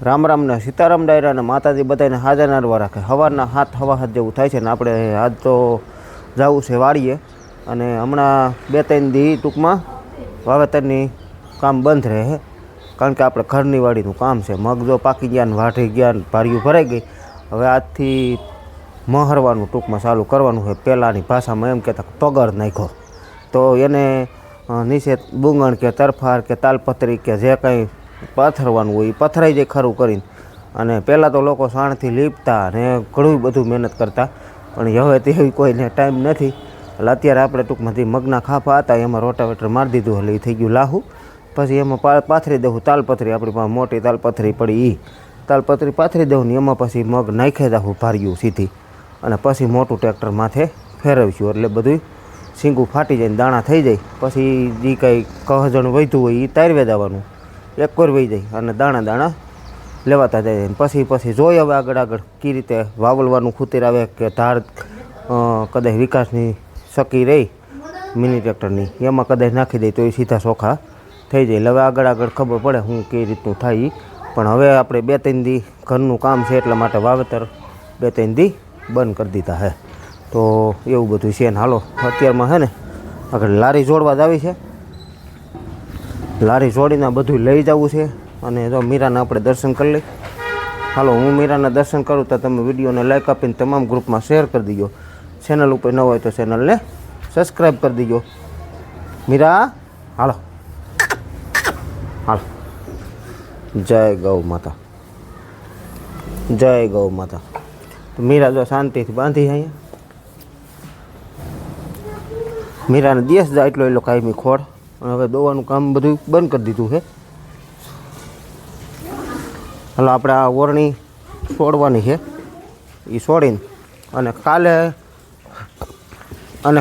રામ રામ ને સીતારામ ડાયરા ને માતાજી બધાને હાજર નારવા રાખે. સવારના 7:15 જેવું થાય છે ને આપણે આજ તો જવું છે વાડીએ. અને હમણાં 2-3 દી ટૂંકમાં વાવેતરની કામ બંધ રહે, કારણ કે આપણે ઘરની વાડીનું કામ છે. મગ જો પાકી ગયા ને વાઢી ગયા ને ભારિયું ભરાઈ ગઈ. હવે આજથી મહરવાનું ટૂંકમાં ચાલુ કરવાનું છે. પહેલાંની ભાષામાં એમ કહેતા પગર નાખ્યો, તો એને નીચે બુંગણ કે તરફાર કે તાલપત્રી કે જે કંઈ પથરવાનું હોય એ પથરાઈ જાય ખરું કરીને. અને પહેલાં તો લોકો સાણથી લીપતા અને ઘણું બધું મહેનત કરતા, પણ હવે તેવી કોઈને ટાઈમ નથી. એટલે અત્યારે આપણે ટૂંકમાંથી મગના ખાફા હતા એમાં રોટાવેટર મારી દીધું, એટલે એ થઈ ગયું લાહું. પછી એમાં પાથરી દેવું તાલપત્રી, આપણી પાસે મોટી તાલપત્રી પડી, એ તાલપત્રી પાથરી દેવું ને એમાં પછી મગ નાખી દઉં ભાર્યું સીધી. અને પછી મોટું ટ્રેક્ટર માથે ફેરવીશું, એટલે બધું સીંગું ફાટી જાય ને દાણા થઈ જાય. પછી જે કંઈ કહજણ વધ્યું હોય એ તારવે દેવાનું, એક કોર વહી જાય અને દાણા દાણા લેવાતા જાય. પછી જોઈએ હવે આગળ કઈ રીતે વાવલવાનું ખૂતર આવે કે ધાર કદાચ વિકાસની શકી રહી મિની ટ્રેક્ટરની, એમાં કદાચ નાખી દે તો એ સીધા ચોખા થઈ જાય. એટલે હવે આગળ ખબર પડે હું કઈ રીતનું થાય. પણ હવે આપણે 2-3 દી ઘરનું કામ છે એટલા માટે વાવેતર 2-3 દી બંધ કરી દીધા છે. તો એવું બધું છે ને. હાલો અત્યારમાં છે ને આગળ લારી જોડવા જ આવી છે. લારી જોડીને બધું લઈ જવું છે. અને જો મીરાના આપણે દર્શન કરી લઈ. હાલો હું મીરાના દર્શન કરું તો તમે વિડીયોને લાઈક આપીને તમામ ગ્રુપમાં શેર કરી દીજો. ચેનલ ઉપર ન હોય તો ચેનલને સબસ્ક્રાઈબ કરી દીજો. મીરા હાલો હાલો. જય ગૌ માતા, જય ગૌ માતા. તો મીરા જો શાંતિથી બાંધી અહીંયા. મીરાને દિવસ જાય એટલો કાયમી ખોળ. અને હવે દોવાનું કામ બધું બંધ કરી દીધું છે. હાલો આપણે આ ઓરણી છોડવાની છે, એ છોડીને અને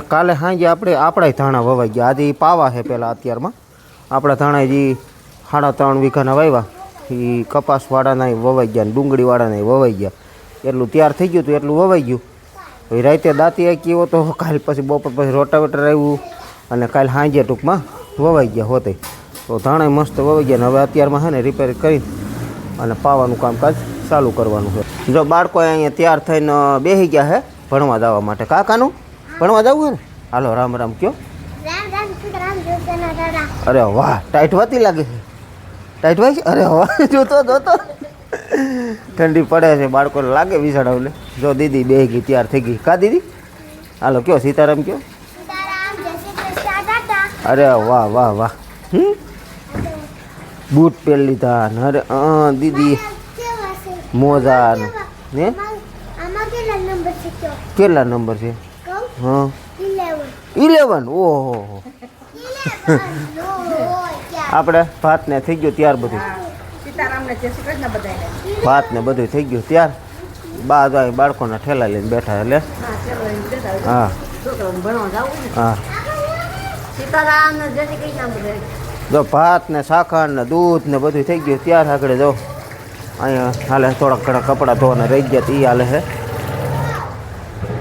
કાલે સાંજે આપણા ધાણા વવાઈ ગયા. આજે એ પાવા છે પહેલાં. અત્યારમાં આપણા ધાણા જે 3.5 વીઘાના વાવ્યા એ કપાસવાળાના વવાઈ ગયા ને ડુંગળીવાળાના વવાઈ ગયા. એટલું તૈયાર થઈ ગયું હતું, એટલું વવાઈ ગયું. એ રાતે દાંતી આંકીઓ તો કાલે પછી બપોર પછી રોટાવેટર આવ્યું અને કાલે સાંજે ટૂંકમાં વવાઈ ગયા હોતે. તો ધાણા મસ્ત વવાઈ ગયા. ને હવે અત્યારમાં છે ને રિપેર કરી અને પાવાનું કામકાજ ચાલુ કરવાનું છે. જો બાળકો અહીંયા તૈયાર થઈને બેસી ગયા છે ભણવા જવા માટે. કાકાનું ભણવા જવું છે ને? હાલો રામ રામ કયો. અરે વાહ, ટાઈટ વાતી લાગે છે. ટાઈટ વાય છે? અરે વાહ, જોતો ઠંડી પડે છે, બાળકોને લાગે વિસાડાવલે. જો દીદી બે ગઈ તૈયાર થઈ ગઈ. કા દીદી? હાલો કયો સીતારામ કયો. અરે વાહ વાહ વાહ. બૂટ પહેરી લીધા ને. અરે દીદી મોજા ને. કેટલા નંબર છે? હા 11. ઓહો આપણે ભાત ને થઈ ગયું ત્યાર બધું. ભાત ને બધું થઈ ગયું ત્યાર. બાળકોના ઠેલા લઈને બેઠા. એટલે હા હા. જો ભાત ને સાખર ને દૂધ ને બધું થઈ ગયું ત્યાર. આગળ જો અહીંયા હાલે થોડાક ઘણા કપડાં ધોવાના રહી ગયા એ હાલે છે.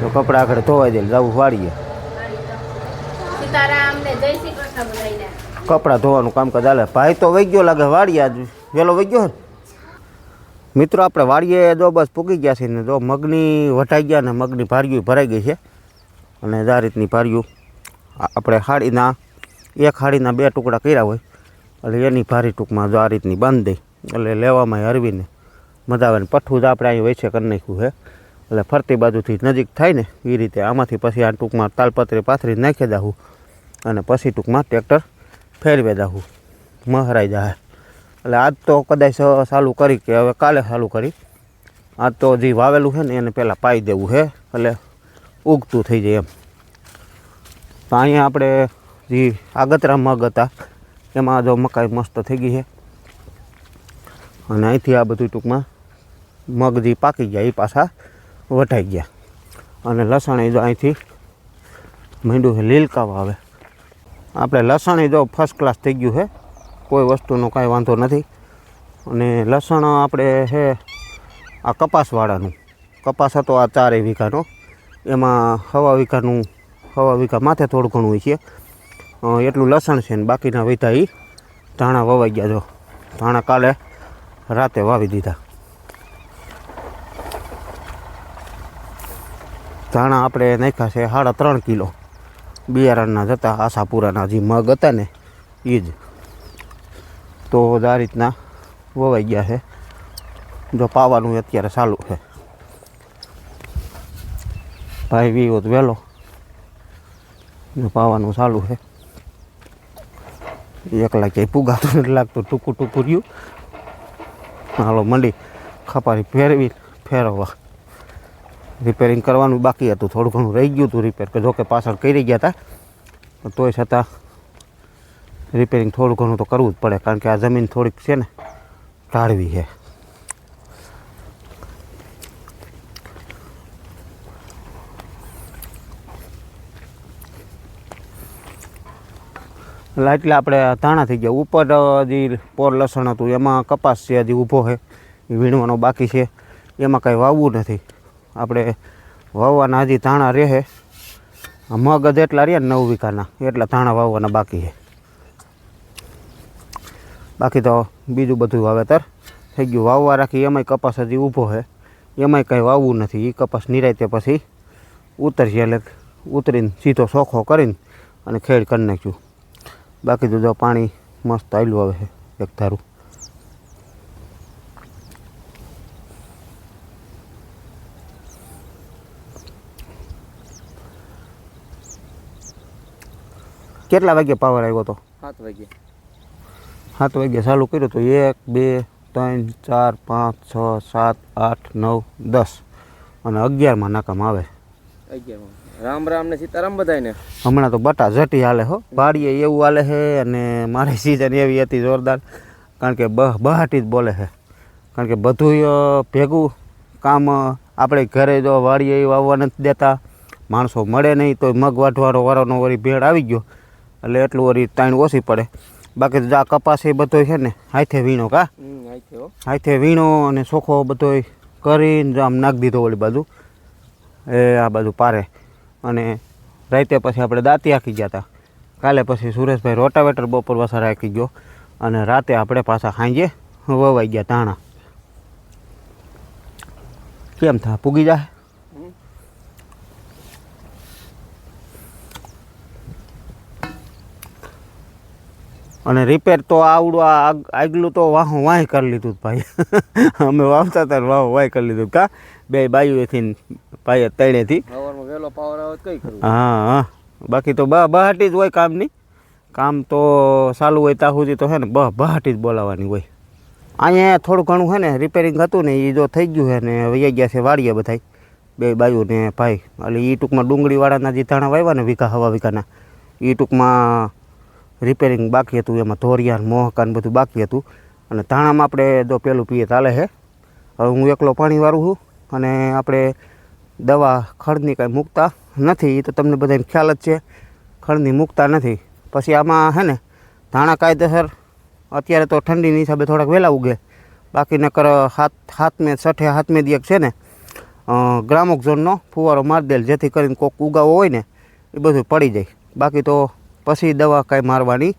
તો કપડાં આગળ ધોવાઈ દે જવું વાળીએ. કપડાં ધોવાનું કામકાજ હાલે. ભાઈ તો વહી ગયો લાગે વાડીએ. આજ વહેલો વહી ગયો. મિત્રો આપણે વાડીએ જો બસ પૂગી ગયા છે ને. જો મગની વટાઈ ગયા ને મગની ભારિયું ભરાઈ ગઈ છે. અને આ રીતની ભારિયું આપણે હાડીના એક હાડીના 2 ટુકડા કર્યા હોય એટલે એની ભારી ટૂંકમાં જો આ રીતની બાંધી દઈ. એટલે લેવામાં હરવીને મજા આવે ને. પઠ્ઠું જ આપણે અહીં વૈસે કરી નાખ્યું છે. એટલે ફરતી બાજુથી નજીક થાય ને એ રીતે આમાંથી પછી આ ટૂંકમાં તાલપત્રી પાથરી નાખી દાવું. અને પછી ટૂંકમાં ટ્રેક્ટર ફેરવી દાવું, મહરાઈ જાય. એટલે આજ તો કદાચ ચાલુ કરી કે હવે કાલે ચાલુ કરી. આજ તો જે વાવેલું છે ને એને પહેલાં પાઈ દેવું છે, એટલે ઉગતું થઈ જાય એમ. તો અહીંયા આપણે જે આગતરા મગ હતા એમાં જો મકાઈ મસ્ત થઈ ગઈ છે. અને અહીંથી આ બધું ટૂંકમાં મગ જે પાકી ગયા એ પાછા વટાઈ ગયા. અને લસણ જો અહીંથી માંડ્યું છે લીલકાવા. હવે આપણે લસણ જો ફર્સ્ટ ક્લાસ થઈ ગયું છે, કોઈ વસ્તુનો કાંઈ વાંધો નથી. અને લસણ આપણે છે આ કપાસવાળાનું. કપાસ હતો આ 4 વીઘાનો, એમાં 1.5 વીઘા માથે થોડું ઘણું હોય છે એટલું લસણ છે. ને બાકીના વૈધા એ ધાણા વવાઈ ગયા. જો ધાણા કાલે રાતે વાવી દીધા. ધાણા આપણે નાખ્યા છે 3.5 કિલો બિયારણના જતા આશાપુરાના જે મગ હતા ને એ જ. તો આ રીતના વવાઈ ગયા છે. જો પાવાનું અત્યારે ચાલુ છે. ભાઈ વીવો તો વહેલો જો પાવાનું ચાલુ છે. એકલા ક્યાંય પુગાતું નથી લાગતું, ટૂંકું ટૂંકું રહ્યું. હાલો મંડી ખપારી ફેરવવા. રિપેરિંગ કરવાનું બાકી હતું, થોડું ઘણું રહી ગયું હતું રિપેર, કે જોકે પાછળ કરી ગયા હતા, તોય છતાં રિપેરિંગ થોડું ઘણું તો કરવું જ પડે, કારણ કે આ જમીન થોડીક છે ને ઢાળવી છે. એટલે આપણે ધાણા થઈ ગયા. ઉપર જે પોર લસણ હતું એમાં કપાસ છે હજી ઊભો છે, એ વીણવાનો બાકી છે. એમાં કાંઈ વાવવું નથી આપણે. વાવવાના હજી ધાણા રહે. મગ જેટલા રહ્યા ને 9 વીઘાના એટલા ધાણા વાવવાના બાકી છે. બાકી તો બીજું બધું વાવેતર થઈ ગયું. વાવવા રાખી એમાંય કપાસ હજી ઊભો છે, એમાંય કાંઈ વાવવું નથી. એ કપાસ નિરાયતે પછી ઉતરશે, એટલે ઉતરીને સીધો સોખો કરીને અને ખેડ કરી નાખ્યું. બાકી તો જો પાણી મસ્ત આવેલું આવે છે એક ધારું. કેટલા વાગે પાવર આવ્યો હતો? 7 વાગે. 7 વાગે ચાલુ કર્યું તો 1 2 3 4 5 6 7 8 9 10 અને 11માં નાકામ આવે. 11માં રામ રામ ને સીતારામ બધાને. હમણાં તો બટા ઝટી હાલે હો, વાડીએ એવું હાલે છે. અને મારી સિઝન એવી હતી જોરદાર, કારણ કે બહાટી જ બોલે છે. કારણ કે બધું ભેગું કામ આપણે ઘરે જો વાડીએ વાવવા નથી દેતા, માણસો મળે નહીં, તો મગ વાઢવાનો વારોનો વળી ભેળ આવી ગયો એટલે એટલું વળી તાણ ઓછી પડે. બાકી તો આ કપાસ એ બધો છે ને હાથે વીણો, હાથે વીણો અને ચોખ્ખો બધો કરીને આમ નાખી દીધો ઓલી બાજુ, એ આ બાજુ પારે. અને રાતે પછી આપણે દાંતી હાંકી ગયા હતા. કાલે પછી સુરેશભાઈ રોટાવેટર બપોર વસારે હાંકી ગયો, અને રાતે આપણે પાછા સાંજે વવાઈ ગયા ધાણા. કેમ થા પૂગી જાય? અને રિપેર તો આવડું આગલું તો વાહું વાય કરી લીધું ભાઈ. અમે વાવતા હતા વાહ વાય કરી લીધું. કા બે બાયુએથી ભાઈ તળેથી વહેલો પાવર આવે કઈ કરવું. હા, બાકી તો બહાટી જ હોય કામની. કામ તો ચાલુ હોય ત્યાં સુધી તો છે ને બહાટી જ બોલાવવાની હોય. અહીંયા થોડું ઘણું છે ને રિપેરિંગ હતું ને એ જો થઈ ગયું છે ને વૈયા ગયા છે વાડીએ બધાય બે બાયુ ને ભાઈ. એટલે એ ટૂંકમાં ડુંગળીવાળાના જે ધાણા વાવ્યા ને હવા વીઘાના, એ ટૂંકમાં રિપેરિંગ બાકી હતું. એમાં ધોરિયાન મોહકાન બધું બાકી હતું. અને ધાણામાં આપણે જો પેલું પીએ ચાલે છે. હવે હું એકલો પાણી વાળું છું, અને આપણે દવા ખડની કાંઈ મૂકતા નથી. એ તો તમને બધાને ખ્યાલ જ છે, ખડની મૂકતા નથી. પછી આમાં છે ને ધાણા કાયદેસર અત્યારે તો ઠંડીની હિસાબે થોડાક વહેલા ઉગે. બાકી નકર હાથમે દિયક છે ને ગ્રામોક્ઝોનનો ફુવારો મારી દેલ, જેથી કરીને કોક ઉગાવો હોય ને એ બધું પડી જાય. બાકી તો પછી દવા કાંઈ મારવાની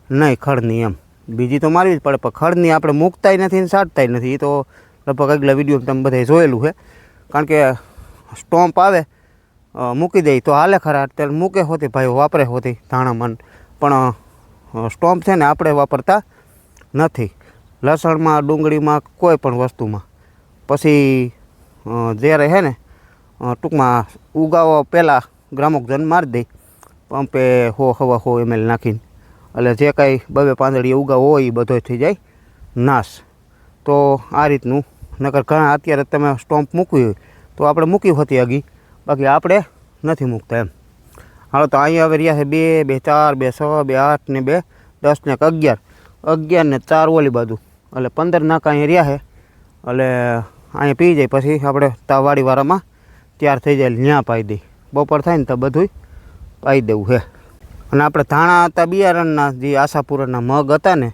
નહીં ખડની. એમ બીજી તો મારવી જ પડે, પણ ખડની આપણે મૂકતાય નથી ને સાટતાય નથી. એ તો લગભગ આગલા વિડીયોમાં તમે બધાએ જોયેલું છે. કારણ કે સ્ટોમ્પ આવે મૂકી દે તો હાલે ખરા, અત્યારે મૂકે હોતી ભાઈ વાપરે હોતી ધાણામાં, પણ સ્ટોમ્પ છે ને આપણે વાપરતા નથી લસણમાં, ડુંગળીમાં, કોઈ પણ વસ્તુમાં. પછી જ્યારે છે ને ટૂંકમાં ઉગાવો પહેલાં ગ્રામોક્ઝોન મારી દઈ પંપે 100 ml નાખીને, એટલે જે કાંઈ 2 પાંદડીએ ઉગાવો હોય એ બધો થઈ જાય નાશ. તો આ રીતનું. નકર ઘણા અત્યારે તમે સ્ટોમ્પ મૂકવી હોય તો આપણે મૂકી હોતી આગી, બાકી આપણે નથી મૂકતા એમ. હાલો તો અહીંયા હવે રહ્યા છે 2 2 4 2 6 2 8 ને 2 10 ને 11 11 ને 4 ઓલી બાજુ, એટલે 15 નાકા અહીંયા રહ્યા છે. એટલે અહીંયા પી જાય પછી આપણે વાડીવાળામાં તૈયાર થઈ જાય, ત્યાં પાઈ દઈ. બપોર થાય ને તો બધું પાઈ દેવું છે. અને આપણે ધાણા હતા બિયારણના જે આશાપુરાના મગ હતા ને,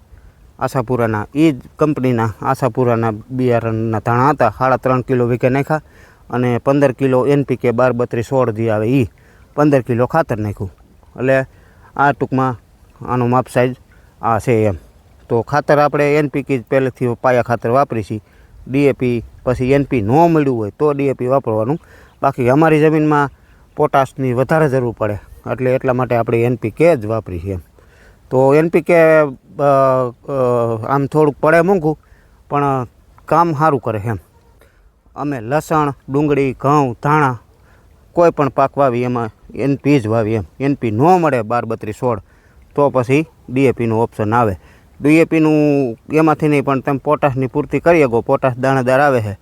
આશાપુરાના એ જ કંપનીના આશાપુરાના બિયારણના ધાણા હતા. 3.5 કિલો વીઘે નાખ્યા, અને 15 કિલો NPK 12 32 16 જે આવે એ 15 કિલો ખાતર નાખ્યું. એટલે આ ટૂંકમાં આનો માપ સાઈઝ આ છે એમ. તો ખાતર આપણે NPK જ પહેલેથી પાયા ખાતર વાપરી છીએ. DAP પછી NP ન મળ્યું હોય તો DAP વાપરવાનું. બાકી અમારી જમીનમાં પોટાશની વધારે જરૂર પડે એટલે એટલા માટે આપણે NPK જ વાપરી છીએ. તો NPK આમ થોડુંક પડે મોંઘું પણ કામ સારું કરે એમ. અમે લસણ, ડુંગળી, ઘઉં, ધાણા કોઈ પણ પાક વાવી એમાં NP જ વાવી એમ. NP ન મળે 12-32-16 તો પછી DAPનું ઓપ્શન આવે. DAPનું એમાંથી નહીં પણ તમે પોટાશની પૂર્તિ કરી શકો. પોટાશ દાણેદાર આવે છે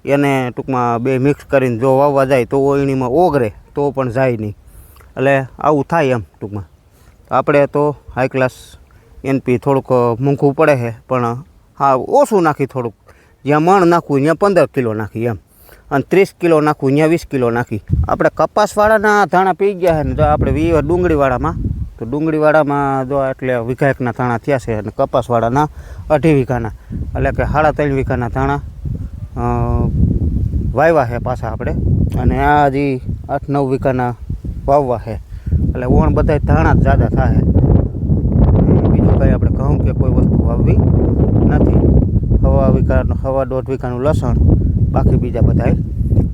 એને ટૂંકમાં બે મિક્સ કરીને જો વાવવા જાય તો ઓળણીમાં ઓગરે તો પણ જાય નહીં. એટલે આવું થાય એમ ટૂંકમાં. આપણે તો હાઈ ક્લાસ NP થોડુંક મોંઘું પડે છે પણ હા ઓછું નાખી થોડુંક. જ્યાં મણ નાખવું ત્યાં 15 કિલો નાખી એમ, અને 30 કિલો નાખવું ત્યાં 20 કિલો નાખી. આપણે કપાસવાળાના ધાણા પી ગયા છે ને જો આપણે ડુંગળીવાળામાં, તો ડુંગળીવાળામાં જો એટલે વીઘા 1ના ધાણા થયા છે અને કપાસવાળાના 2.5 વીઘાના એટલે કે 3.5 વીઘાના ધાણા વાવ્યા છે પાછા આપણે. અને આ હજી 8-9 વીઘાના વાવવા છે એટલે ઓણ બધા ધાણા જ ઝાઝા થાય. બીજું કંઈ આપણે ઘઉં કે કોઈ વસ્તુ વાવવી નથી. 1.5 વીઘાનું લસણ, બાકી બીજા બધા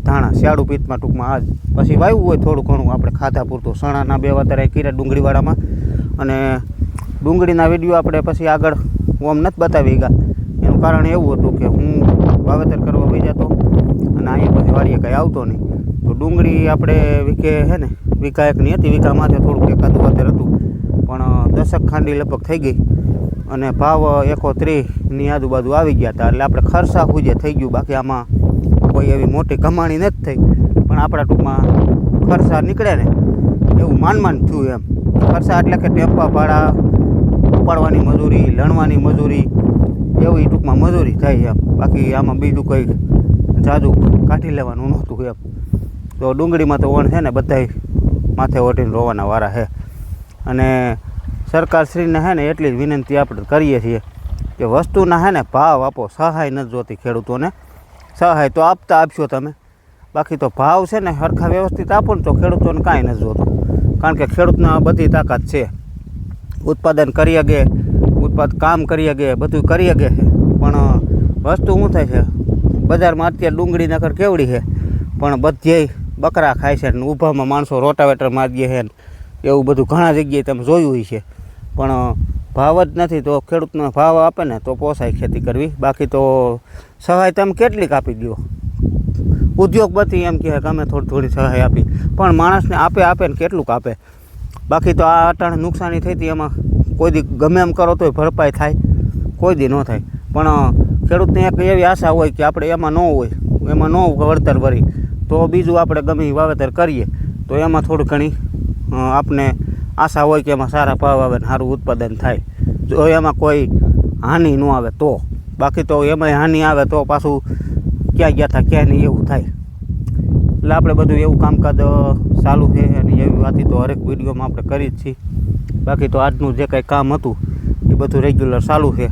ધાણા શિયાળુ પિત્તમાં ટૂંકમાં આજ પછી વાવ્યું હોય થોડું ઘણું આપણે ખાધા પૂરતું. ચણાના 2 વાતર કર્યા ડુંગળીવાળામાં. અને ડુંગળીના વિડીયો આપણે પછી આગળ ઓમ નથી બતાવી ગયા. એનું કારણ એવું હતું કે હું વાવેતર કરવા વહી જતો અને અહીંયા પછી વાડીએ કંઈ આવતો નહીં. તો ડુંગળી આપણે વીઘા 1ની હતી. વીઘા માથે થોડુંક એકાદું વાતર હતું પણ 10 ખાંડી લગભગ થઈ ગઈ અને ભાવ 130ની આજુબાજુ આવી ગયા હતા. એટલે આપણે ખર્ચા ખૂજે થઈ ગયું. બાકી આમાં કોઈ એવી મોટી કમાણી નથી થઈ પણ આપણા ટૂંકમાં ખર્ચા નીકળે ને એવું માન થયું એમ. ખર્ચા એટલે કે ટેમ્પા ભાડા, ઉપાડવાની મજૂરી, લણવાની મજૂરી, એવી ટૂંકમાં મજૂરી થાય એમ. બાકી આમાં બીજું કંઈ જાજુ કાઢી લેવાનું નહોતું એમ. તો ડુંગળીમાં તો વણ છે ને બધાય માથે ઓઢીને રોવાના વારા છે. અને સરકારશ્રીને છે ને એટલી જ વિનંતી આપણે કરીએ છીએ કે વસ્તુના છે ને ભાવ આપો. સહાય નથી જોતી ખેડૂતોને. સહાય તો આપશો તમે, બાકી તો ભાવ છે ને સરખા વ્યવસ્થિત આપો ને તો ખેડૂતોને કાંઈ નથી જોતું. કારણ કે ખેડૂતના બધી તાકાત છે, ઉત્પાદન કરી શકે, કામ કરી શકે, બધું કરી શકે છે. પણ વસ્તુ શું થાય છે બજારમાં અત્યારે ડુંગળી નકર કેવડી છે પણ બધે બકરા ખાય છે ને ઊભામાં માણસો રોટાવેટર મારીએ છે ને એવું બધું ઘણા જગ્યાએ તમે જોયું હોય છે. પણ ભાવ જ નથી તો ખેડૂતનો ભાવ આપે ને તો પોસાય ખેતી કરવી. બાકી તો સહાય તમે કેટલીક આપી દો. ઉદ્યોગપતિ એમ કહે કે અમે થોડી સહાય આપી, પણ માણસને આપે ને કેટલુંક આપે. બાકી તો આ અટાણે નુકસાની થઈ હતી એમાં કોઈ દી ગમે એમ કરો તોય ભરપાઈ થાય, કોઈ દી ન થાય. પણ ખેડૂતને એક એવી આશા હોય કે આપણે એમાં ન વળતર ભરી તો બીજું આપણે ગમે વાવેતર કરીએ તો એમાં થોડી ઘણી આપણે આશા હોય કે એમાં સારા ભાવ આવે ને સારું ઉત્પાદન થાય. જો એમાં કોઈ હાનિ ન આવે તો. બાકી તો એમાંય હાનિ આવે તો પાછું ક્યાં ગયા હતા ક્યાં નહીં એવું થાય. એટલે આપણે બધું એવું કામકાજ ચાલુ છે અને એવી વાતી તો હરેક વિડીયોમાં આપણે કરી જ છીએ. બાકી તો આજનું જે કંઈ કામ હતું એ બધું રેગ્યુલર ચાલુ છે.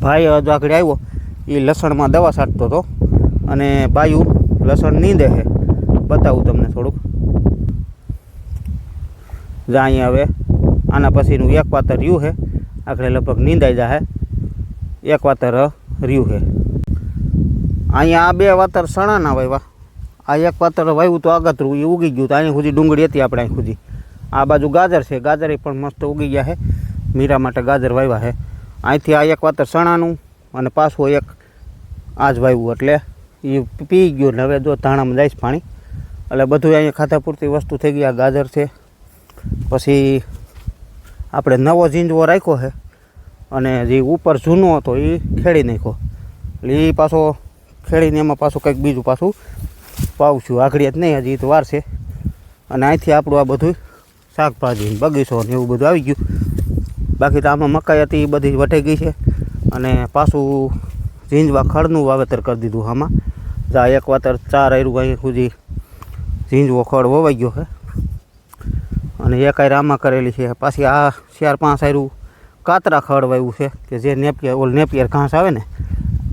ભાઈ હજુ આગળ આવ્યો એ લસણમાં દવા છાંટતો હતો અને બાયું લસણ નીંદે છે. બતાવું તમને થોડુંક. જા અહીંયા હવે આના પછીનું 1 વાતર રહ્યું છે. આગળ લગભગ નીંદાઈ જાય. 1 વાતર રહ્યું છે. અહીંયા આ 2 વાતર ચણાના વાવ્યા. આ 1 વાતર વાવ્યું તો આગતરું એ ઉગી ગયું. તો અહીંયા સુધી ડુંગળી હતી આપણે અહીં સુધી. આ બાજુ ગાજર છે. ગાજર પણ મસ્ત ઉગી ગયા છે. મીરા માટે ગાજર વાવ્યા છે. અહીંથી આ 1 વાતર ચણાનું અને પાછું 1 આ જ વાવ્યું એટલે એ પી ગયું. ને હવે જો ધાણામાં જાય પાણી એટલે બધું અહીંયા ખાધા પૂરતી વસ્તુ થઈ ગઈ. આ ગાજર છે. પછી આપણે નવો ઝીંજવો રાખ્યો છે અને જે ઉપર જૂનો હતો એ ખેડી નાખ્યો. એટલે એ પાછો ખેડીને એમાં પાછું કંઈક બીજું પાછું વાવશું. આગળ જ નહીં, હજી તો વાર છે. અને અહીંથી આપણું આ બધું શાકભાજી બગીચો ને એવું બધું આવી ગયું. બાકી તો આમાં મકાઈ હતી એ બધી વટાઈ ગઈ છે. અને પાછું ઝીંજવા ખડનું વાવેતર કરી દીધું આમાં. જા 1 વાતર 4 આયરું અહીં સુધી ઝીંજવો ખડ વવાઈ ગયો છે. અને 1 આયર આમાં કરેલી છે. પાછી આ 4-5 આયરું કાતરા ખડ વાવ્યું છે કે જે નેપિયર ઘાસ આવે ને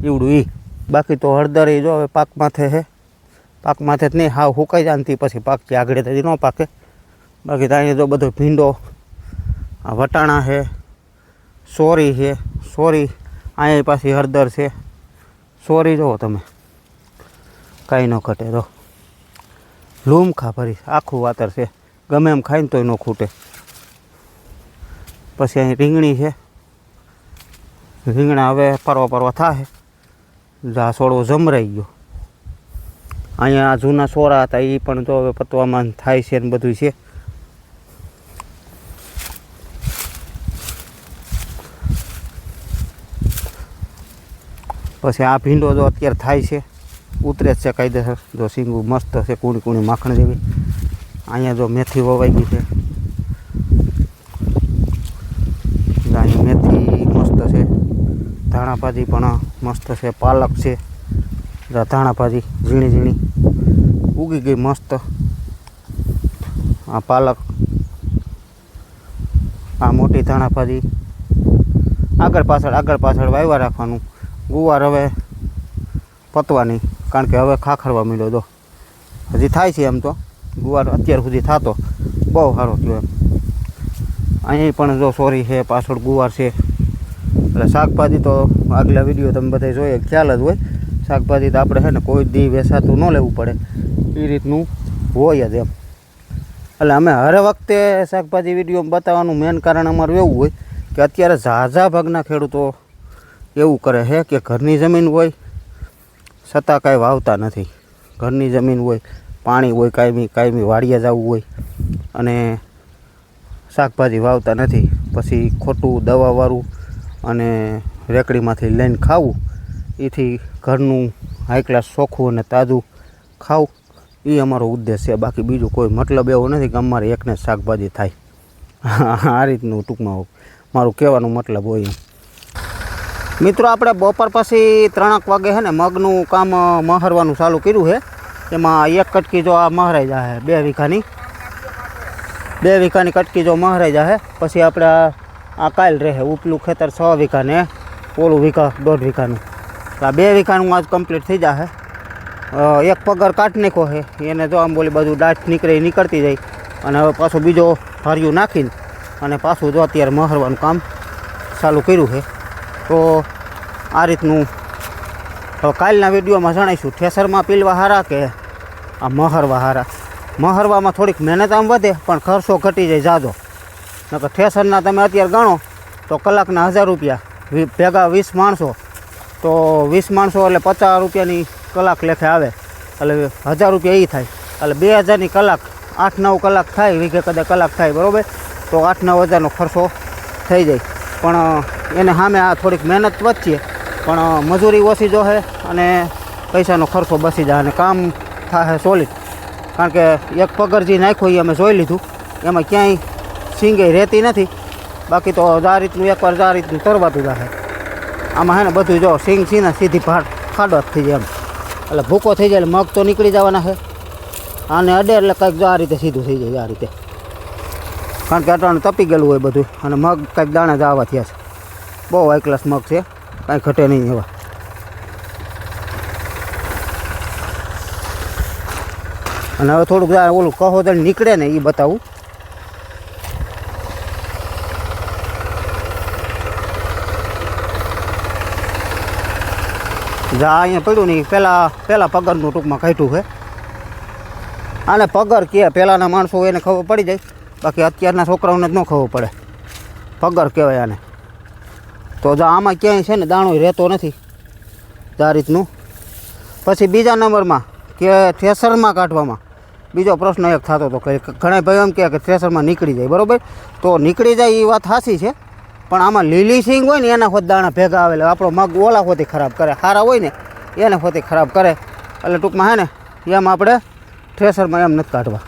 એવડું એ. બાકી તો હળદર એ જો હવે પાક માથે છે. પાક માથે જ નહીં, હાવ સુકાઈ જાનતી પછી પાકથી આગળ તેથી ન પાકે. બાકી તો અહીંયા જો બધો ભીંડો, આ વટાણા છે, સોરી છે, સોરી અહીંયા પાછી હળદર છે, સોરી જુઓ તમે કાંઈ ન ઘટે. જો લૂમ ખા ભરી આખું વાતર છે, ગમે એમ ખાઈને તોય ન ખૂટે. પછી અહીં રીંગણી છે, રીંગણા હવે પરવા થાય. જા સોળો જમરાઈ ગયો. અહીંયા જૂના સોરા હતા એ પણ તો હવે પતવામાં થાય છે ને બધું છે. પછી આ ભીંડો જો અત્યારે થાય છે, ઉતરે જ છે કાયદેસર. જો સિંગું મસ્ત છે, કૂણી કૂણી માખણ જેવી. અહીંયા જો મેથી વવાઈ ગઈ છે, અહીંયા મેથી મસ્ત છે, ધાણાભાજી પણ મસ્ત છે, પાલક છે, ધાણાભાજી ઝીણી ઝીણી ઉગી ગઈ મસ્ત. આ પાલક, આ મોટી ધાણાભાજી. આગળ પાછળ વાવ્યા રાખવાનું. ગુવાર હવે પતવાની, કારણ કે હવે ખાખરવા માંડ્યો. દો હજી થાય છે એમ તો. ગુવાર અત્યાર સુધી થતો બહુ સારો થયો એમ. અહીં પણ જો સોરી છે, પાછળ ગુવાર છે. એટલે શાકભાજી તો આગલા વિડીયો તમે બધા જોઈએ ખ્યાલ જ હોય. શાકભાજી તો આપણે છે ને કોઈ દી વેસાતું ન લેવું પડે, એ રીતનું હોય જ એમ. એટલે અમે હર વખતે શાકભાજી વિડીયો બતાવવાનું મેન કારણ અમારું એવું હોય કે અત્યારે ઝાઝા ભાગના ખેડૂતો એવું કરે છે કે ઘરની જમીન હોય છતાં કાંઈ વાવતા નથી. ઘરની જમીન હોય, પાણી હોય, કાયમી વાડીએ જવું હોય અને શાકભાજી વાવતા નથી. પછી ખોટું દવાવાળું અને રેકડીમાંથી લઈને ખાવું, એથી ઘરનું હાઈ ક્લાસ ચોખ્ખું અને તાજું ખાવું, એ અમારો ઉદ્દેશ છે. બાકી બીજું કોઈ મતલબ એવો નથી કે અમારે એકને જ શાકભાજી થાય. આ રીતનું ટૂંકમાં મારું કહેવાનું મતલબ હોય. મિત્રો આપણે બપોર પછી 3 વાગે છે ને મગનું કામ મહરવાનું ચાલુ કર્યું છે. એમાં એક કટકી જો આ મહરાઈ જાય 2 વીઘાની, 2 વીઘાની કટકી જો મહરાઈ જાય પછી આપણે આ કાલ રહે. ઉપલું ખેતર 6 વીઘા ને ઓલું વીઘા 1.5 વીઘાનું. આ 2 વીઘાનું આજ કમ્પ્લીટ થઈ જાય. એક પગાર કાઢી નાખ્યો છે એને. જો આમ બોલી બાજુ દાંત નીકળતી જાય અને હવે પાછો બીજો હારિયું નાખીને અને પાછું જો અત્યારે મહરવાનું કામ ચાલુ કર્યું છે. તો આ રીતનું હવે કાલના વિડીયોમાં જણાવીશું ઠેસરમાં પીલવા હારા કે આ મહરવા હારા. મહરવામાં થોડીક મહેનત આમ વધે પણ ખર્ચો ઘટી જાય જાજો. નકર ઠેસરના તમે અત્યારે ગણો તો કલાકના 1000 રૂપિયા ભેગા 20 માણસો, તો 20 માણસો એટલે 50 રૂપિયાની કલાક લેખે આવે. એટલે 1000 રૂપિયા એ થાય. એટલે 2000ની કલાક 8-9 કલાક થાય, વીઘે કદાચ કલાક થાય બરાબર, તો 8-9 હજારનો ખર્ચો થઈ જાય. પણ એને સામે આ થોડીક મહેનત વધશે પણ મજૂરી ઓછી જોશે અને પૈસાનો ખર્ચો બચી જાય અને કામ થાય સોલિડ. કારણ કે એક પગાર જે નાખ્યો એ અમે જોઈ લીધું, એમાં ક્યાંય સિંગાઈ રહેતી નથી. બાકી તો આ રીતનું એકવાર આ રીતનું તરવાતું જાય. આમાં છે ને બધું જો સિંગ સીને સીધી ખાડો થઈ જાય એમ. એટલે ભૂકો થઈ જાય એટલે મગ તો નીકળી જવાના છે. આને અડે એટલે કંઈક જો આ રીતે સીધું થઈ જાય આ રીતે. કારણ કે અટાણું તપી ગયેલું હોય બધું અને મગ કંઈક દાણા જ આવા થયા છે. બહુ હાઈ ક્લાસ મગ છે, કાંઈ ઘટે નહીં એવા. અને હવે થોડુંક ઓલું કહોદળ નીકળે ને એ બતાવું. જા અહીંયા પડ્યું નહીં, પહેલાં પગરનું ટૂંકમાં કાઢ્યું છે. આને પગર કહે, પહેલાંના માણસો એને ખબર પડી જાય, બાકી અત્યારના છોકરાઓને જ ન ખબર પડે. પગર કહેવાય આને. તો જા આમાં ક્યાંય છે ને દાણો રહેતો નથી આ રીતનું. પછી બીજા નંબરમાં કે થ્રેસરમાં કાઢવામાં બીજો પ્રશ્ન એક થતો હતો કે ઘણા ભાઈઓ એમ કહે કે થ્રેસરમાં નીકળી જાય. બરાબર, તો નીકળી જાય એ વાત સાચી છે, પણ આમાં લીલી સિંગ હોય ને એના ખોદ દાણા ભેગા આવેલા આપણો મગ ઓલા ખોથી ખરાબ કરે, સારા હોય ને એને ખોથી ખરાબ કરે. એટલે ટૂંકમાં હે ને એમ આપણે થ્રેસરમાં એમ નથી કાઢવા.